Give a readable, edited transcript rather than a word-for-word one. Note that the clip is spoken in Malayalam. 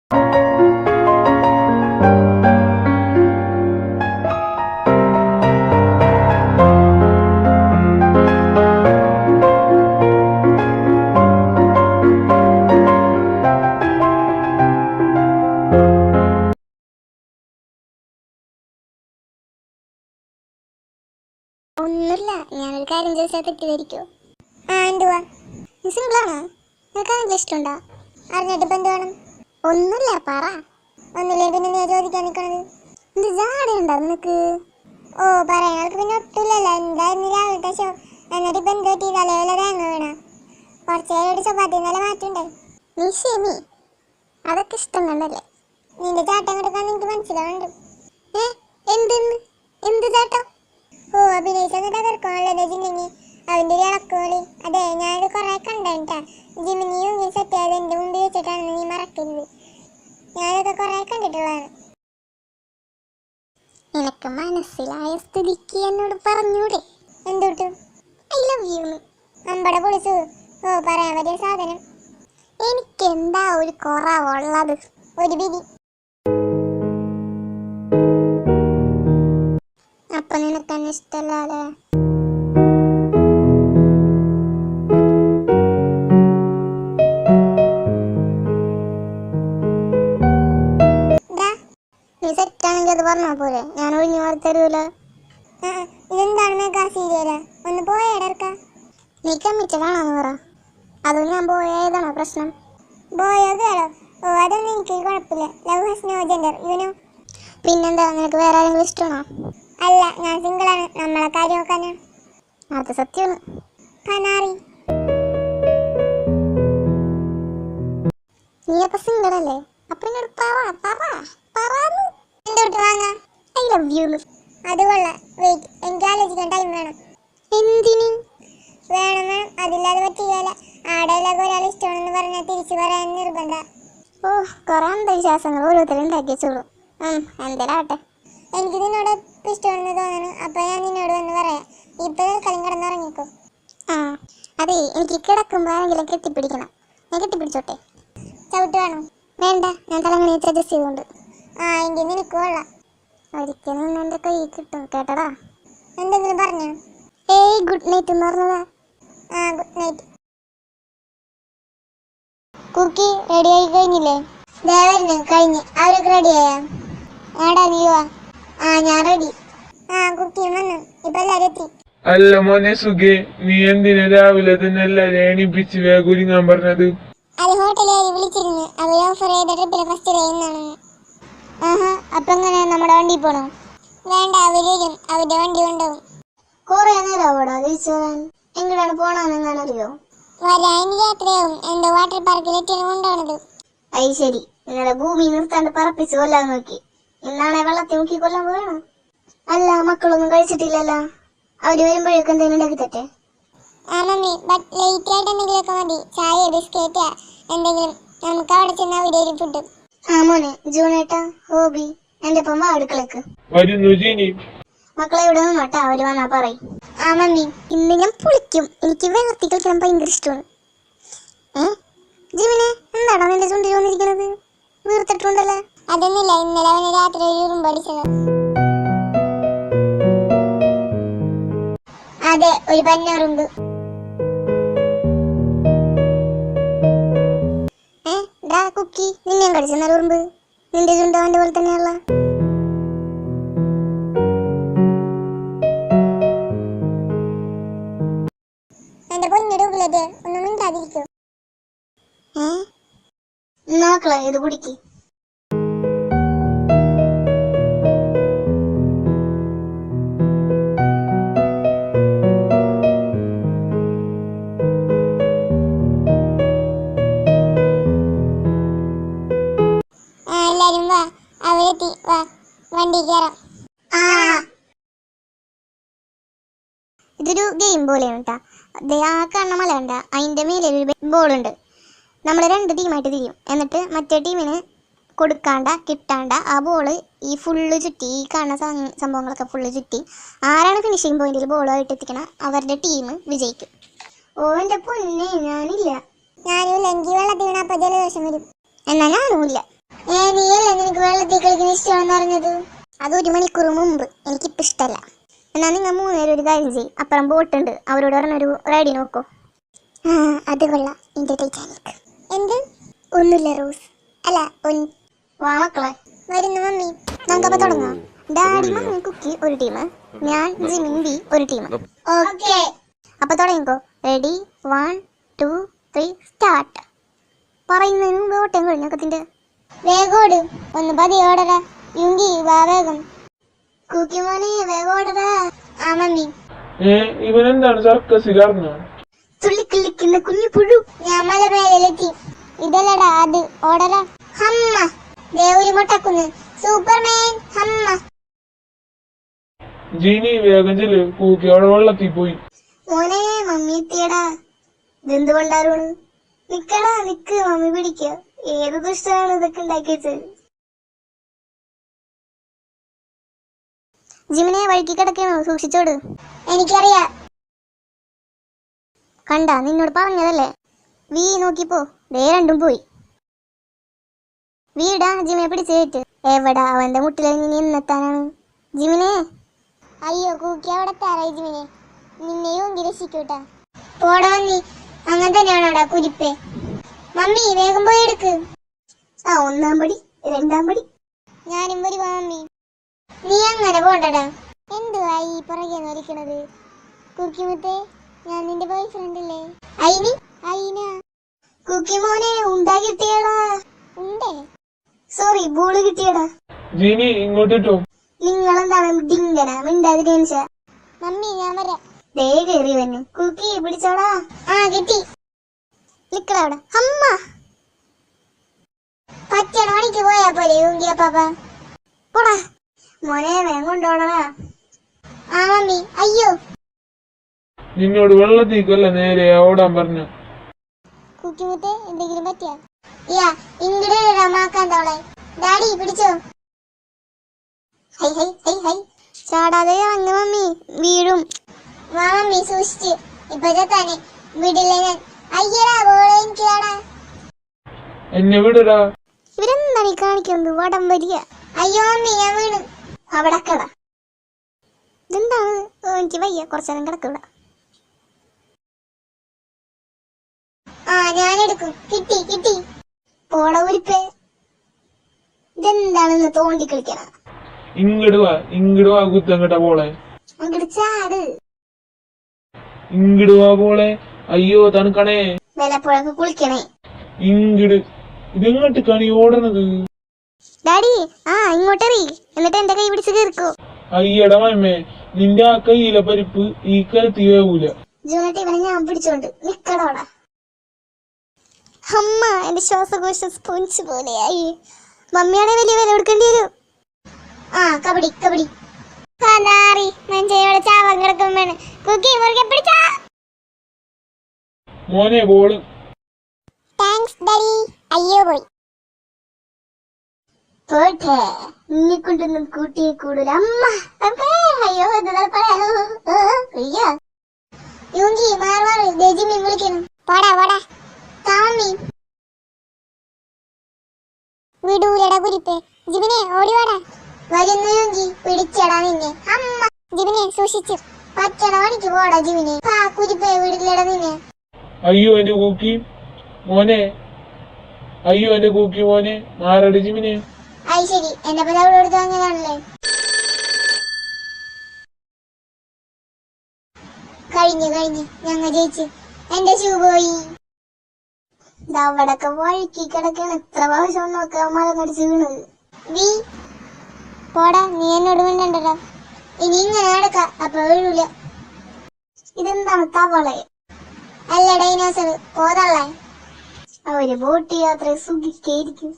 ഒന്നുമില്ല, ഞാനൊരു കാര്യം ചോദിച്ചാൽ തെറ്റിദ്ധരിക്കോ? എന്തുവാ? സിംഗിളാണോ? നിനക്കാണെങ്കിലും ഇഷ്ടമുണ്ടോ? അറിഞ്ഞിട്ട് ഇപ്പം എന്ത് വേണം? ഒന്നുമില്ല, പറ. ഒന്നുമില്ലേ പിന്നെ നീ ചോദിക്കാൻ നിൽക്കണത്? എന്ത് ജാടയുണ്ടോ നിനക്ക്? ഓ, പറയാൾക്ക് പിന്നെ ഒട്ടുമില്ലല്ലോ. എന്തായിരുന്നു രാവിലത്തെ ഷോ? എന്നിട്ട് ഇപ്പം എന്ത് പറ്റി? തലവേല തേങ്ങ വീണ? കുറച്ചേരോട് ചപ്പാത്തി നല്ല മാറ്റുണ്ടേ. നീ ക്ഷമി, അതൊക്കെ ഇഷ്ടം കണ്ടല്ലേ. നിന്റെ ചാട്ടം കിടക്കാൻ എനിക്ക് മനസ്സിലാവുന്നുണ്ട്. എന്ത് ചാട്ടം? ഓ, അഭിനയിച്ചെന്ന് തകർക്കണല്ലോ ജിമ്മിനി. അവൻ്റെ ഒരു ഇളക്കോളി. അതെ, ഞാനിത് കുറെ കണ്ടാ. ജിമ്മിനി യൂങ്ങി സെറ്റ് ആയത് എൻ്റെ മുമ്പിൽ വെച്ചിട്ടാണെന്ന് നീ മറക്കരുത്. ഞാനതൊക്കെ കുറെ കണ്ടിട്ടുള്ളതാണ്. നിനക്ക് മനസ്സിലായ സ്ഥിതിക്ക് എന്നോട് പറഞ്ഞൂടെ? എന്തുട്ട്? I love you. അമ്പട പൊളിച്ചു. ഓ, പറയാൻ പറ്റിയ സാധനം. എനിക്കെന്താ ഒരു കുറവുള്ളത്? ഒരു വിധി. അപ്പൊ നിനക്കെന്നെ ഇഷ്ടല്ലാതെ? നീ സെറ്റാണെങ്കിൽ അത് പറഞ്ഞാ പോലെ, ഞാൻ ഒഴിഞ്ഞു മാറി തരൂല. ഇതെന്താണ് മെഗാ സീരിയല്? ഒന്ന് പോയേടർക്ക. നീ കമ്മിറ്റഡാണെന്ന് പറ. അതോ ഞാൻ പോയതാണോ പ്രശ്നം? ബോയോ ഗേളോ? ഓ, അതൊന്നും എനിക്ക് കുഴപ്പമില്ല. Love has no gender, you know. പിന്നെന്താ, നിനക്ക് വേറെ ആരെങ്കിലും ഇഷ്ടമാണോ? അല്ല, ഞാൻ സിംഗിളാണ്. നമ്മളെ കാര്യം നോക്കാനാ. അത് സത്യമാണ്. കനാറി, നീ അപ്പൊ സിംഗിളല്ലേ? അപ്പൊ എന്നോട് എന്തുട്ട് വാങ്ങാ? I love U. അത് കൊള്ളാം. വെയിറ്റ്, എനിക്ക് ആലോചിക്കാൻ ടൈം വേണം. എന്തിന് വേണം? അതില്ലാതെ പറ്റില്ല. ആടെല്ലാം ഒരാൾ ഇഷ്ടമാണെന്ന് പറഞ്ഞാൽ തിരിച്ചു പറയാൻ നിർബന്ധ. ഓ, കുറെ അന്ധവിശ്വാസങ്ങൾ ഓരോരുത്തരും ഉണ്ടാക്കി വെച്ചോളൂ. എന്തേലാട്ടെ. എനിക്ക് നിന്നോട് ഇഷ്ടമാണെന്ന് തോന്നുന്നു. അപ്പൊ ഞാൻ നിന്നോട് വന്ന് പറയാം. ഇപ്പൊ കളി കിടന്നുറങ്ങിക്കോ. അതെ, എനിക്ക് കിടക്കുമ്പോ ആരെങ്കിലും കെട്ടിപ്പിടിക്കണം. ഞാൻ കെട്ടിപ്പിടിച്ചോട്ടെ? ചവിട്ട് വേണോ? വേണ്ട, ഞാൻ തലങ്ങണി അഡ്ജസ്റ്റ് ചെയ്തോണ്ട്. എങ്കിൽ നിനക്ക് കൊള്ളാം. ഒരിക്കലും എന്റെ കൈ കിട്ടും കേട്ടടാ. എന്തെങ്കിലും പറഞ്ഞോ? ഏയ്, ഗുഡ് നൈറ്റ് എന്ന് പറഞ്ഞതാ. Good night. കുക്കി റെഡി ആയി കഴിഞ്ഞില്ലേ? ദേവരുന്നു കഴിഞ്ഞ്. അവരൊക്കെ റെഡിയായ? ആടാ, നീ വാ. ഞാൻ റെഡി. കുക്കിയും വന്നു. ഇപ്പൊ എല്ലാരും എത്തി. അല്ല മോനെ സുഖേ, നീ എന്തിനാ രാവിലെ തന്നെ എല്ലാരും എണീപ്പിച്ച് വേഗം ഒരുങ്ങാൻ പറഞ്ഞത്? അത് ഹോട്ടലുകാർ വിളിച്ചിരുന്നു. അവർ ഓഫർ ചെയ്ത ട്രിപ്പിലെ ഫസ്റ്റ് ഡേ എന്നാണ്. അപ്പൊ എങ്ങനെ, നമ്മുടെ വണ്ടി പോണോ? വേണ്ട, അവർ വരും. അവരുടെ വണ്ടി കൊണ്ടുപോകും. കൊറേ നേരം അവിടെ തിരിച്ചു വരാൻ. എങ്ങനെയാണ് പോണെന്ന് അറിയോ? വരാൻ യാത്രയാവും. എന്റെ വാട്ടർ പാർക്കിലെത്തിയാണ് കൊണ്ടുപോണത്. അത് ശരി, നിങ്ങളെ ഭൂമി നിർത്താണ്ട് പറപ്പിച്ച് കൊല്ലാൻ നോക്കി. ഇന്നാണെ വെള്ളത്തിൽ മുക്കി കൊല്ലാൻ പോകണം. അല്ല, മക്കളൊന്നും കഴിച്ചിട്ടില്ലല്ലോ. അവര് വരുമ്പോഴേക്കും എന്തെങ്കിലും ഉണ്ടാക്കി തട്ടെ? മമ്മി, ബട്ട് ലേറ്റ് ആയിട്ട് എന്തെങ്കിലുമൊക്കെ മതി. ചായ, ബിസ്ക്കറ്റ് എന്തെങ്കിലും. നമുക്ക് അവിടെ ചെന്ന് അവിടെ ഒരു ഫുഡ്. മോനെ ജൂണേട്ടാ, ഹോബി എന്റെ ഒപ്പം വാ അടുക്കളക്ക്. വരുന്നു ജീനി. മക്കളെ ഇവിടെ നിന്നോട്ടാ, അവര് വന്നാ പറയും. മമ്മി, ഇന്ന് ഞാൻ പൊളിക്കും. എനിക്ക് വെള്ളത്തിൽ കളിക്കാൻ ഭയങ്കര ഇഷ്ടമാണ്. ജീവനെ, എന്താണോ നിന്റെ ചുണ്ടിൽ വന്നിരിക്കുന്നത്? വീർത്തിട്ടുണ്ടല്ലോ. അതൊന്നുമില്ല, ഇന്നലെ അവന് രാത്രി ഒരു ഉറുമ്പടിച്ചത്. അതെ, ഒരു പന്നുറുമ്പ്. കുക്കി, നിന്നെയും കടിച്ചെന്ന ഉറുമ്പ്? നിന്റെ ചുണ്ട് അവന്റെ പോലെ തന്നെയുള്ള. എന്റെ പൊന്നിടൂലേ, ഒന്നും മിണ്ടാതിരിക്കോ? നോക്കളെ, ഇത് കുടിക്ക്. എല്ലാരും വാ, അവരെത്തി. വാ, വണ്ടി കയറാം. ഇതൊരു ഗെയിം പോലെയാണ് കേട്ടാ. ആ കണ്ണമല ഉണ്ട്, അതിന്റെ മേലെ ഒരു ബോളുണ്ട്. നമ്മൾ 2 ടീമായിട്ട് തിരിയും. എന്നിട്ട് മറ്റേ ടീമിന് കൊടുക്കാണ്ട കിട്ടാണ്ട ആ ബോള് ഈ ഫുള്ള് ചുറ്റി, ഈ കാണുന്ന സംഭവങ്ങളൊക്കെ ഫുള്ള് ചുറ്റി ആരാണ് ഫിനിഷിംഗ് പോയിന്റിൽ ബോളുമായിട്ട് എത്തിക്കണം അവരുടെ ടീം വിജയിക്കും. ഓ എന്റെ പൊന്നെ, ഞാനില്ല. ഞാനും ഇല്ല. എനിക്ക് വെള്ളത്തിൽ വീണ അപ്പൊ ജലദോഷം വരും. എന്നാ ഞാനും ഇല്ല. നീയല്ലേ നിനക്ക് വെള്ളത്തിൽ കളിക്കുന്ന ഇഷ്ടമാണെന്ന് അറിഞ്ഞത്? അത് 1 മണിക്കൂർ മുമ്പ്. എനിക്കിപ്പോൾ ഇഷ്ടമല്ല. എന്നാൽ നിങ്ങൾ 3 പേരും ഒരു കാര്യം ചെയ്യും. അപ്പുറം ബോട്ടുണ്ട്, അവരോട് പറഞ്ഞൊരു റൈഡി നോക്കോ. അത് കൊള്ളാം. എൻ്റെ ടൈറ്റാനിക്. എന്ത്? ഒന്നുമില്ല റോസ്. അല്ല വാ മക്കളെ. വരുന്നു മമ്മി. നമുക്കപ്പോൾ തുടങ്ങാം. ഡാഡി മമ്മി കുക്കി ഒരു ടീം, ഞാൻ ജിമിൻ ബി ഒരു ടീം. ഓക്കെ, അപ്പൊ തുടങ്ങിക്കോ. Ready 1 2 3 start. പറയുന്നതിന് മുമ്പ് ഓട്ടം കഴിഞ്ഞൊക്കത്തിന്റെ വേഗോട്. ഒന്ന് പതി ഓടടാ. യുങ്കി വാ വേഗം. കുക്കി മോനെ വേഗം ഓടടാ. ആ മമ്മി. ഇവനെന്താണ് സർക്കസിൽ അറിഞ്ഞോ? തുള്ളിക്കിള്ളിക്കുന്ന കുഞ്ഞു പുഴു. ഞാൻ മലമേലെത്തി. ഇതല്ലടാ അത്. ഓടടാ. ഹമ്മ ദേ ഒരു മുട്ടക്കുന്ന്. സൂപ്പർമാൻ ഹമ്മ. ജീനി വേഗം ചെല്ല്, കൂക്കി അവിടെ വെള്ളത്തിൽ പോയി. മോനെ മമ്മി എത്തിയടാ. ഇതെന്ത് കൊണ്ടാരോണ്? നിക്കടാ നിക്ക്, മമ്മി പിടിക്ക. ഏത് ദുഷ്ടമാണ് ഇതൊക്കെ ഉണ്ടാക്കിയത്? ജിമിനെ വഴിക്ക് കിടക്കണോ, സൂക്ഷിച്ചോട്. എനിക്കറിയാം. കണ്ട, നിന്നോട് പറഞ്ഞതല്ലേ. വീ നോക്കിപ്പോ. ദേ രണ്ടും പോയി. വീടാ ജിമിനെ പിടിച്ചേറ്റ്. എവിടാ അവന്റെ മുട്ടിലിറങ്ങി എന്നെത്താനാണ്? ജിമിനെ. അയ്യോ കൂക്കി അവിടെ താറായി ജിമിനെ. നിന്നെയും രക്ഷിക്കൂട്ടാ. പോടാ നീ. അങ്ങനെ തന്നെയാണോടാ കുരിപ്പേ. മമ്മി വേഗം പോയി എടുക്ക്. 1-ാം പടി 2-ാം പടി. ഞാനും വരുവാ മമ്മി. നീ അങ്ങനെ പോണ്ടടാ. എന്തുവാ ഈ പുറകെ നോരിക്കണത്? കുക്കിമുത്തേ, ഞാൻ നിന്റെ ബോയ് ഫ്രണ്ട് അല്ലേ? അയിന കുക്കി മോനെ ഉണ്ടാ കിട്ടിയടാ. ഉണ്ടേ? സോറി, ബോള് കിട്ടിയടാ. ജീനി ഇങ്ങോട്ടിട്ടോ. നിങ്ങളെന്താണ് ഡിങ്കന മിണ്ടാതിരിച്ച? മമ്മി ഞാൻ വരാം. ദേ കേറി വന്നു. കുക്കി പിടിച്ചോടാ. കിട്ടി. നിക്കടവിടെ. അമ്മ പച്ചണ മണിക്ക് പോയാ പോലെ യുങ്കിയ പാപ്പ. പോടാ മോനെ, വേഗം കൊണ്ടോടാ. മമ്മി. അയ്യോ, നിന്നോട് വെള്ളത്തിക്കല്ല നേരെ ഓടാൻ പറഞ്ഞ. കുക്കിമുത്തെ എന്തെങ്കിലും പറ്റിയാ? ഇങ്ങടെ റമാക്കാൻ തോളെ. ഡാഡി പിടിച്ചോ. Hi hi hi hi. ചാടാതെ ഇറങ്ങ മമ്മി, വീഴും. വാ മമ്മി സൂക്ഷിച്ച്. ഇപ്പൊ ചത്താനെ വിടില്ലേ ഞാൻ. അയ്യടാ ബോളെ എനിക്കാടാ. എന്നെ വിടടാ. ഇവരെന്താണ് ഈ കാണിക്കുന്നത്? വടം വരിക. അയ്യോ മമ്മി ഞാൻ വീണു. അവിടെ കട. ഇതെന്താണ്? എനിക്ക് വയ്യ, കുറച്ചേരം കിടക്കൂട. ഞാനെടുക്കും. കിട്ടി കിട്ടി. പോട ഉരിപ്പേ. ഇതെന്താണെന്ന് തോണ്ടി കളിക്കണ. ഇങ്ങട് വാ കുത്തങ്ങട്ട പോളെ. അങ്ങോട്ട് ചാട്. ഇങ്ങട് വാ പോളെ. അയ്യോ തണുക്കണേ. വിലപ്പുഴക്ക് കുളിക്കണേ. ഇങ്ങട്. ഇതെങ്ങോട്ട് കണി ഓടണത്? ഡാഡി ഇങ്ങോട്ടെറി. എന്നിട്ട് എന്റെ കൈ പിടിച്ച് കീർക്കോ. അയ്യട മമ്മേ, നിന്റെ ആ കയ്യിലെ പരിപ്പ് ഈ കരുത്തി വേവൂല. ജൂനട്ടി ഇവനെ ഞാൻ പിടിച്ചോണ്ട് നിക്കടോടാ. അമ്മ, എന്റെ ശ്വാസകോശം സ്പോഞ്ച് പോലെയായി. മമ്മിയാണെ വലിയ വില കൊടുക്കേണ്ടി വരും. കബഡി കബഡി. ചാവാൻ കിടക്കുമ്പോഴാണ് കുക്കി മുറുകെ പിടിച്ചാ. മോനെ ബോള്. Thanks daddy. അയ്യോ പോയി. പോട്ടെ, നിന്നെ കൊണ്ടൊന്നും കൂട്ടിയെ കൂടുതൽ. അമ്മ അയ്യോ യുങ്കി മാറി ജിമ്മി വിളിക്കണം. പോടാ പോടാ. താമി വിടൂലടാ കുരിപ്പേ. ജിമിനെ ഓടിവാടാ. വരുന്നു യുങ്കി. പിടിച്ചടാ നിന്നെ. അമ്മ ജിമിനെ സൂക്ഷിച്ചു. പച്ചട മണിക്ക് പോടാ ജിമിനെ. കുരിപ്പേ വിടില്ലടാ നിന്നെ. അയ്യോ എന്റെ കൂക്കി മോനെ. അയ്യോ എന്റെ കൂക്കി മോനെ. മാറടി ജിമിനെ. ശരി, എന്റെ പതാവിടെ എടുത്ത് അങ്ങനെയാണല്ലേ. കഴിഞ്ഞു ഞങ്ങൾ ജയിച്ചു. എന്റെ ഷൂ പോയി. അവിടൊക്കെ വഴുക്കി കിടക്കാണ്. എത്ര പ്രാവശ്യം നോക്കാം മല നടിച്ച് വീണത്. നീ പോടാ, നീ എന്നോട് മിണ്ടണ്ടല്ലോ. ഇനി ഇങ്ങനെ നടക്കാം, അപ്പൊ വീഴൂല. ഇതെന്താണ് തവളെ? അല്ല ഡൈനോസർ. പോതള്ളേ. അവര് ബോട്ട് യാത്ര സുഖിക്കായിരിക്കും.